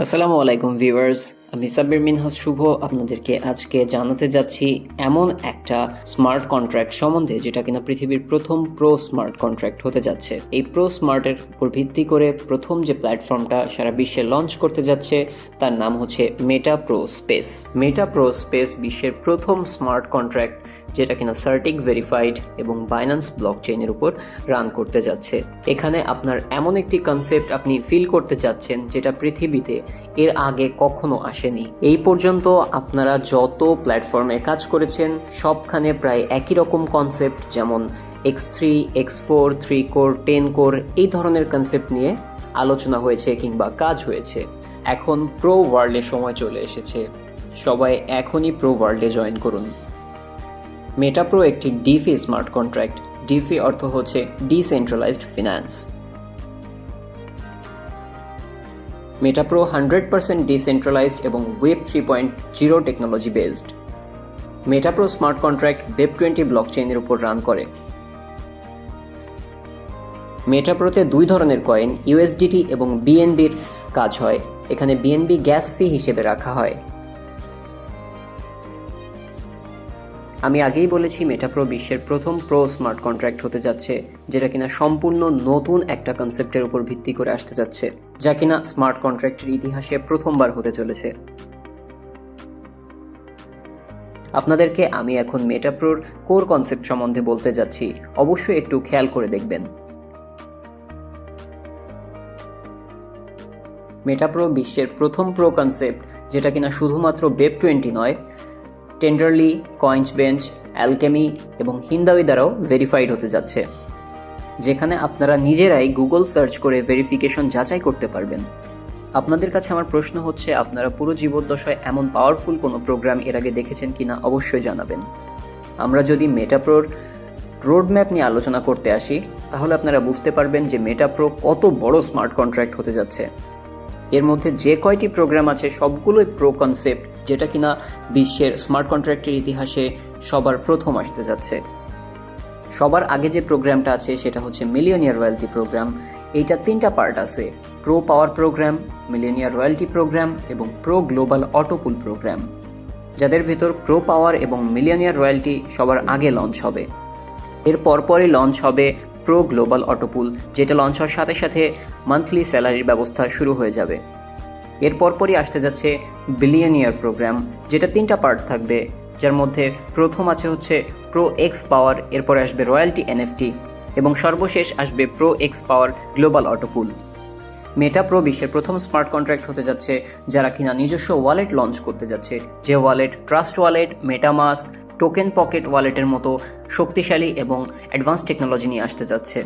আসসালামু আলাইকুম ভিউয়ার্স, আমি সাব্বির মিনহাস শুভ আপনাদেরকে আজকে জানাতে যাচ্ছি এমন একটা স্মার্ট কন্ট্রাক্ট সম্বন্ধে যেটা কিনা পৃথিবীর প্রথম প্রো স্মার্ট কন্ট্রাক্ট হতে যাচ্ছে। এই প্রো স্মার্টের উপর ভিত্তি করে প্রথম যে প্ল্যাটফর্মটা সারা বিশ্বে লঞ্চ করতে যাচ্ছে তার নাম হচ্ছে মেটা প্রো স্পেস। মেটা প্রো স্পেস বিশ্বের প্রথম স্মার্ট কন্ট্রাক্ট যেটা কিনা সার্টিক ভেরিফাইড এবং বাইন্যান্স ব্লকচেইনের উপর রান করতে যাচ্ছে। এখানে আপনার এমন একটি কনসেপ্ট আপনি ফিল করতে যাচ্ছেন যেটা পৃথিবীতে এর আগে কখনো আসেনি। এই পর্যন্ত আপনারা যত প্ল্যাটফর্মে কাজ করেছেন সবখানে প্রায় একই রকম কনসেপ্ট, যেমন X3, X4, 3 কোর, 10 কোর এই ধরনের কনসেপ্ট নিয়ে আলোচনা হয়েছে কিংবা কাজ হয়েছে। এখন প্রো ওয়ার্ল্ডের সময় চলে এসেছে, সবাই এখনই প্রো ওয়ার্ল্ডে জয়েন করুন। মেটাপ্রো একটি ডিফি স্মার্ট কন্ট্রাক্ট। ডিফি অর্থ হচ্ছে ডিসেন্ট্রালাইজড ফিন্যান্স। মেটাপ্রো 100% ডিসেন্ট্রালাইজড এবং web 3.0 technology based. মেটাপ্রো smart contract web 20 ব্লকচেইনের উপর রান করে। মেটাপ্রোতে দুই ধরনের কয়েন ইউএসডিটি এবং বিএনবির কাজ হয়। এখানে বিএনবি গ্যাস ফি হিসেবে রাখা হয়। আমি আগেই বলেছি মেটাপ্রো বিশ্বের প্রথম প্রো স্মার্ট কন্ট্রাক্ট হতে যাচ্ছে, যেটা কিনা সম্পূর্ণ নতুন একটা কনসেপ্টের উপর ভিত্তি করে আসতে যাচ্ছে, যা কিনা স্মার্ট কন্ট্রাক্টের ইতিহাসে প্রথমবার হতে চলেছে। আপনাদেরকে আমি এখন মেটাপ্রোর কোর কনসেপ্ট সম্বন্ধে বলতে যাচ্ছি, অবশ্যই একটু খেয়াল করে দেখবেন। মেটাপ্রো বিশ্বের প্রথম প্রো কনসেপ্ট যেটা কিনা শুধুমাত্র ওয়েব 20 নয়, টেন্ডারলি, কয়েন্সবেঞ্চ, অ্যালকেমি এবং হিন্দাউই দ্বারাও ভেরিফাইড হতে যাচ্ছে, যেখানে আপনারা নিজেরাই গুগল সার্চ করে ভেরিফিকেশন যাচাই করতে পারবেন। আপনাদের কাছে আমার প্রশ্ন হচ্ছে, আপনারা পুরো জীবদ্দশায় এমন পাওয়ারফুল কোনো প্রোগ্রাম এর আগে দেখেছেন কিনা অবশ্যই জানাবেন। আমরা যদি মেটাপ্রোর রোডম্যাপ নিয়ে আলোচনা করতে আসি তাহলে আপনারা বুঝতে পারবেন যে মেটাপ্রো কত বড় স্মার্ট কন্ট্রাক্ট হতে যাচ্ছে। এর মধ্যে যে কয়টি প্রোগ্রাম আছে সবগুলোই প্রো কনসেপ্ট, যেটা কিনা বিশ্বের স্মার্ট কন্ট্রাক্টের ইতিহাসে সবার প্রথম আসতে যাচ্ছে। সবার আগে যে প্রোগ্রামটা আছে সেটা হচ্ছে মিলিয়নিয়ার রয়্যালটি প্রোগ্রাম। এইটা তিনটা পার্ট আছে: প্রো পাওয়ার প্রোগ্রাম, মিলিয়নিয়ার রয়্যালটি প্রোগ্রাম এবং প্রো গ্লোবাল অটোপুল প্রোগ্রাম, যাদের ভেতর প্রো পাওয়ার এবং মিলিয়নিয়ার রয়্যালটি সবার আগে লঞ্চ হবে। এর পরপরই লঞ্চ হবে প্রো গ্লোবাল অটোপুল, যেটা লঞ্চ হওয়ার সাথে সাথে মান্থলি স্যালারির ব্যবস্থা শুরু হয়ে যাবে। এর পরপরই আসতে যাচ্ছে বিলিয়নিয়ার প্রোগ্রাম, যেটা তিনটা পার্ট থাকবে, যার মধ্যে প্রথম আছে হচ্ছে প্রো এক্স পাওয়ার, এরপরে আসবে রয়্যালটি এনএফটি এবং সর্বশেষ আসবে প্রো এক্স পাওয়ার গ্লোবাল অটোপুল। মেটাপ্রো বিশ্বের প্রথম স্মার্ট কন্ট্রাক্ট হতে যাচ্ছে যারা কিনা নিজস্ব ওয়ালেট লঞ্চ করতে যাচ্ছে, যে wallet trust wallet, MetaMask, token pocket ওয়ালেটের মতো শক্তিশালী এবং অ্যাডভান্স টেকনোলজি নিয়ে আসতে যাচ্ছে।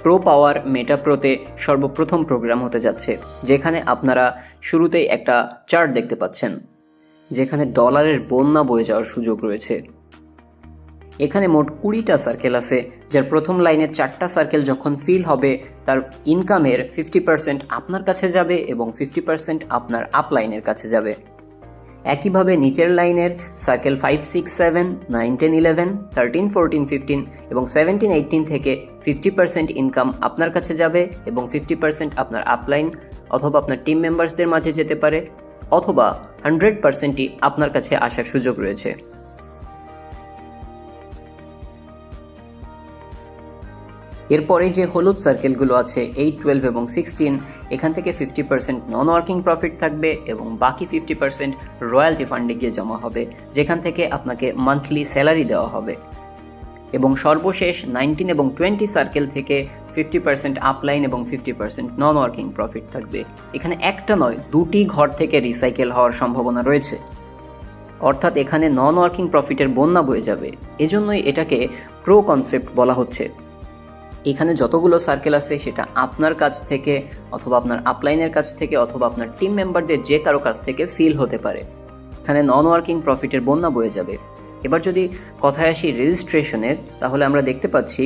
প্রো পাওয়ার মেটাপ্রোতে সর্বপ্রথম প্রোগ্রাম হতে যাচ্ছে, যেখানে আপনারা শুরুতেই একটা চার্ট দেখতে পাচ্ছেন, যেখানে ডলারের বন্যা বয়ে যাওয়ার সুযোগ রয়েছে। এখানে মোট 20টা সার্কেল আছে, যার প্রথম লাইনের 4টা সার্কেল যখন ফিল হবে তার ইনকামের 50% আপনার কাছে যাবে এবং 50% আপনার আপ লাইনের কাছে যাবে। একইভাবে নিচের লাইনের সার্কেল 5, 6, 7, 9, 10, 11, 13, 14, 15 এবং 17, 18 থেকে 50% ইনকাম আপনার কাছে যাবে এবং 50% আপনার আপলাইন অথবা আপনার টিম মেম্বার্সদের মাঝে যেতে পারে, অথবা 100%ই আপনার কাছে আসার সুযোগ রয়েছে। এরপরে যে হলুদ সার্কেলগুলো আছে 8, 12 এবং 16, এখান থেকে 50% নন ওয়ার্কিং প্রফিট থাকবে এবং বাকি 50% রয়্যালটি ফান্ডে গিয়ে জমা হবে, যেখান থেকে আপনাকে মান্থলি স্যালারি দেওয়া হবে। এবং সর্বশেষ 19 এবং 20 সার্কেল থেকে 50% আপলাইন এবং 50% নন ওয়ার্কিং প্রফিট থাকবে। এখানে একটা নয়, দুটি ঘর থেকে রিসাইকেল হওয়ার সম্ভাবনা রয়েছে, অর্থাৎ এখানে নন ওয়ার্কিং প্রফিটের বন্যা বয়ে যাবে। এজন্যই এটাকে প্রো কনসেপ্ট বলা হচ্ছে। এখানে যতগুলো সার্কেল আছে সেটা আপনার কাছ থেকে অথবা আপনার আপলাইনের কাছ থেকে অথবা আপনার টিম মেম্বারদের যে কারো কাছ থেকে ফিল হতে পারে। এখানে নন ওয়ার্কিং প্রফিটের বন্যা বয়ে যাবে। এবার যদি কথায় আসি রেজিস্ট্রেশনের, তাহলে আমরা দেখতে পাচ্ছি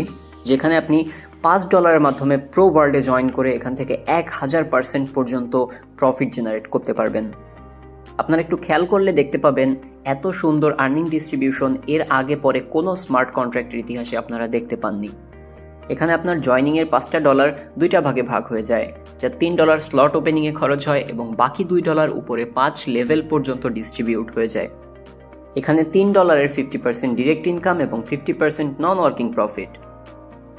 যেখানে আপনি $5 মাধ্যমে প্রো ওয়ার্ল্ডে জয়েন করে এখান থেকে 1000% পর্যন্ত প্রফিট জেনারেট করতে পারবেন। আপনারা একটু খেয়াল করলে দেখতে পাবেন এত সুন্দর আর্নিং ডিস্ট্রিবিউশন এর আগে পরে কোনো স্মার্ট কন্ট্রাক্টের ইতিহাসে আপনারা দেখতে পাননি। এখানে আপনার জয়নিংয়ের $5 2টা ভাগে ভাগ হয়ে যায়, যা $3 স্লট ওপেনিংয়ে খরচ হয় এবং বাকি $2 উপরে 5 লেভেল পর্যন্ত ডিস্ট্রিবিউট হয়ে যায়। এখানে $3 50% ডিরেক্ট ইনকাম এবং 50% নন ওয়ার্কিং প্রফিট।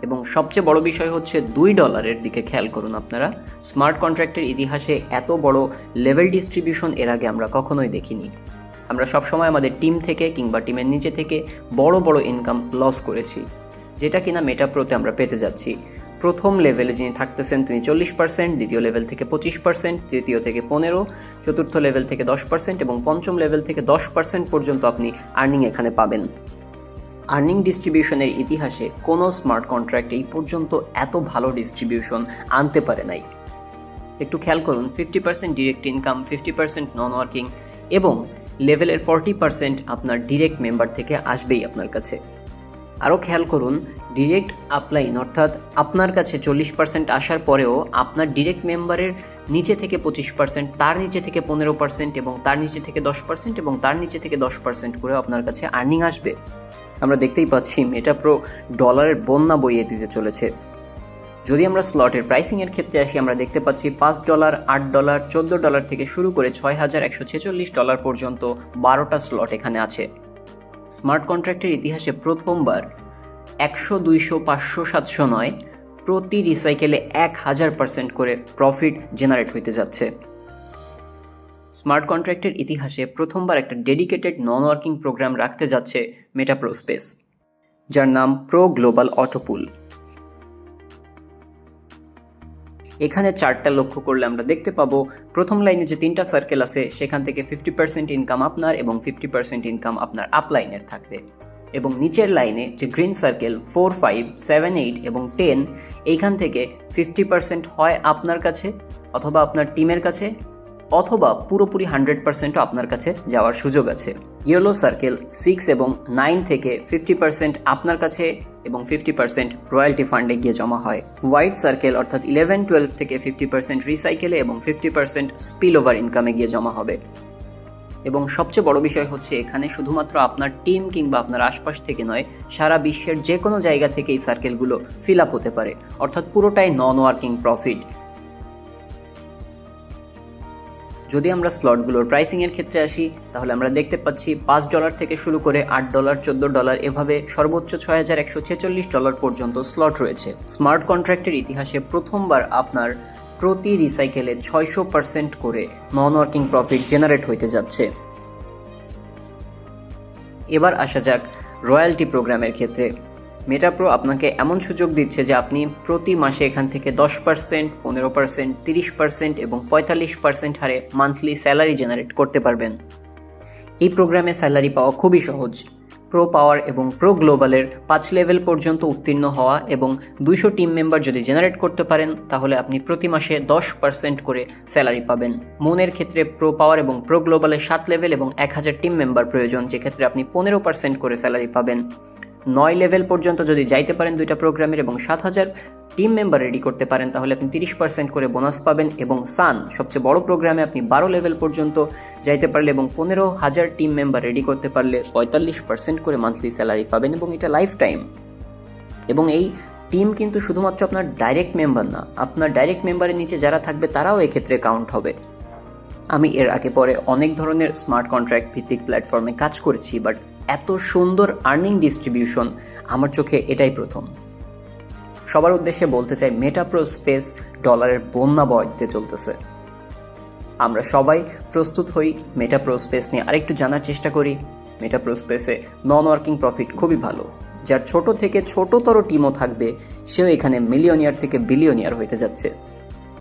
এবং সবচেয়ে বড় বিষয় হচ্ছে $2 দিকে খেয়াল করুন আপনারা। স্মার্ট কন্ট্রাক্টের ইতিহাসে এত বড় লেভেল ডিস্ট্রিবিউশন এর আগে আমরা কখনোই দেখিনি। আমরা সবসময় আমাদের টিম থেকে কিংবা টিমের নিচে থেকে বড় বড় ইনকাম লস করেছি, যেটা কিনা মেটাপ্রোতে আমরা পেতে যাচ্ছি। প্রথম লেভেলে যিনি থাকতেছেন তিনি 40%, দ্বিতীয় লেভেল থেকে 25%, তৃতীয় থেকে 15%, চতুর্থ লেভেল থেকে 10% এবং পঞ্চম লেভেল থেকে 10% পর্যন্ত আপনি আর্নিং এখানে পাবেন। আর্নিং ডিস্ট্রিবিউশনের ইতিহাসে কোনো স্মার্ট কন্ট্রাক্ট এই পর্যন্ত এত ভালো ডিস্ট্রিবিউশন আনতে পারে নাই। একটু খেয়াল করুন, 50% ডিরেক্ট ইনকাম, 50% নন ওয়ার্কিং এবং লেভেলের 40% আপনার ডিরেক্ট মেম্বার থেকে আসবেই আপনার কাছে। আরও খেয়াল করুন, ডিরেক্ট আপলাইন অর্থাৎ আপনার কাছে 40% আসার পরেও আপনার ডিরেক্ট মেম্বারের নিচে থেকে 25%, তার নিচে থেকে 15% এবং তার নিচে থেকে 10% এবং তার নিচে থেকে 10% করে আপনার কাছে আর্নিং আসবে। আমরা দেখতেই পাচ্ছি মেটাপ্রো ডলারের বন্যা বইয়ে দিতে চলেছে। যদি আমরা স্লটের প্রাইসিংয়ের ক্ষেত্রে আসি, আমরা দেখতে পাচ্ছি $5, $8, $14 থেকে শুরু করে $6,146 পর্যন্ত 12টা স্লট এখানে আছে। স্মার্ট কন্ট্রাক্টের ইতিহাসে প্রথমবার 100, 200, 500, 700 নয়, প্রতি রিসাইকেলে 1000% করে প্রফিট জেনারেট হইতে যাচ্ছে। স্মার্ট কন্ট্রাক্টের ইতিহাসে প্রথমবার একটা ডেডিকেটেড নন ওয়ার্কিং প্রোগ্রাম রাখতে যাচ্ছে মেটাপ্রো স্পেস, যার নাম প্রো গ্লোবাল অটোপুল। এখানে চার্টটা লক্ষ্য করলে আমরা দেখতে পাবো প্রথম লাইনে যে 3টা সার্কেল আছে সেখান থেকে 50% ইনকাম আপনার এবং 50% ইনকাম আপনার আপলাইনের থাকবে, এবং নিচের লাইনে যে গ্রিন সার্কেল 4, 5, 7, 8 এবং 10, এইখান থেকে 50% হয় আপনার কাছে অথবা আপনার টিমের কাছে অথবা পুরোপুরি 100%ও আপনার কাছে যাওয়ার সুযোগ আছে। ইয়েলো সার্কেল 6 এবং 9 থেকে 50% আপনার কাছে এবং 50% রয়্যালটি ফান্ডে গিয়ে জমা হয়। হোয়াইট সার্কেল অর্থাৎ 11, 12 থেকে 50% রিসাইকেলে এবং 50% স্পিল ওভার ইনকামে গিয়ে জমা হবে। এবং সবচেয়ে বড় বিষয় হচ্ছে এখানে শুধুমাত্র আপনার টিম কিংবা আপনার আশপাশ থেকে নয়, সারা বিশ্বের যে কোনো জায়গা থেকে এই সার্কেলগুলো ফিল আপ হতে পারে, অর্থাৎ পুরোটাই নন ওয়ার্কিং প্রফিট। যদি আমরা স্লটগুলোর প্রাইসিংয়ের ক্ষেত্রে আসি, তাহলে আমরা দেখতে পাচ্ছি $5 থেকে শুরু করে $8, $14 এভাবে সর্বোচ্চ $6,146 পর্যন্ত স্লট রয়েছে। স্মার্ট কন্ট্রাক্টের ইতিহাসে প্রথমবার আপনার প্রতি রিসাইকেলে 600% করে নন ওয়ার্কিং প্রফিট জেনারেট হইতে যাচ্ছে। এবার আসা যাক রয়্যালটি প্রোগ্রামের ক্ষেত্রে। মেটাপ্রো আপনাকে এমন সুযোগ দিচ্ছে যে আপনি প্রতি মাসে এখান থেকে 10%, 15%, 30% এবং 45% হারে মান্থলি স্যালারি জেনারেট করতে পারবেন। এই প্রোগ্রামে স্যালারি পাওয়া খুবই সহজ। প্রো পাওয়ার এবং প্রো গ্লোবালের 5 লেভেল পর্যন্ত উত্তীর্ণ হওয়া এবং 200 টিম মেম্বার যদি জেনারেট করতে পারেন, তাহলে আপনি প্রতি মাসে 10% করে স্যালারি পাবেন। মনের ক্ষেত্রে প্রো পাওয়ার এবং প্রো গ্লোবালের 7 লেভেল এবং 1000 টিম মেম্বার প্রয়োজন, যেক্ষেত্রে আপনি 15% করে স্যালারি পাবেন। 9 লেভেল পর্যন্ত যদি যাইতে পারেন দুইটা প্রোগ্রামের এবং 7000 টিম মেম্বার রেডি করতে পারেন, তাহলে আপনি 30% করে বোনাস পাবেন। এবং সান সবচেয়ে বড় প্রোগ্রামে আপনি 12 লেভেল পর্যন্ত যাইতে পারলে এবং 15000 টিম মেম্বার রেডি করতে পারলে 45% করে মান্থলি স্যালারি পাবেন, এবং এটা লাইফ টাইম। এবং এই টিম কিন্তু শুধুমাত্র আপনার ডাইরেক্ট মেম্বার না, আপনার ডাইরেক্ট মেম্বারের নিচে যারা থাকবে তারাও এক্ষেত্রে কাউন্ট হবে। আমি এর আগে পরে অনেক ধরনের স্মার্ট কন্ট্রাক্ট ভিত্তিক প্ল্যাটফর্মে কাজ করেছি, বাট এত সুন্দর আর্নিং ডিস্ট্রিবিউশন আমার চোখে এটাই প্রথম। সবার উদ্দেশ্যে বলতে চাই, মেটাপ্রো স্পেস ডলারের বন্যা বইতে চলতেছে। আমরা সবাই প্রস্তুত হই মেটাপ্রো স্পেস নিয়ে আরেকটু জানার চেষ্টা করি। মেটাপ্রো স্পেসে নন ওয়ার্কিং প্রফিট খুবই ভালো। যার ছোট থেকে ছোটতর টিমও থাকবে, সেও এখানে মিলিয়নিয়ার থেকে বিলিয়নিয়ার হইতে যাচ্ছে।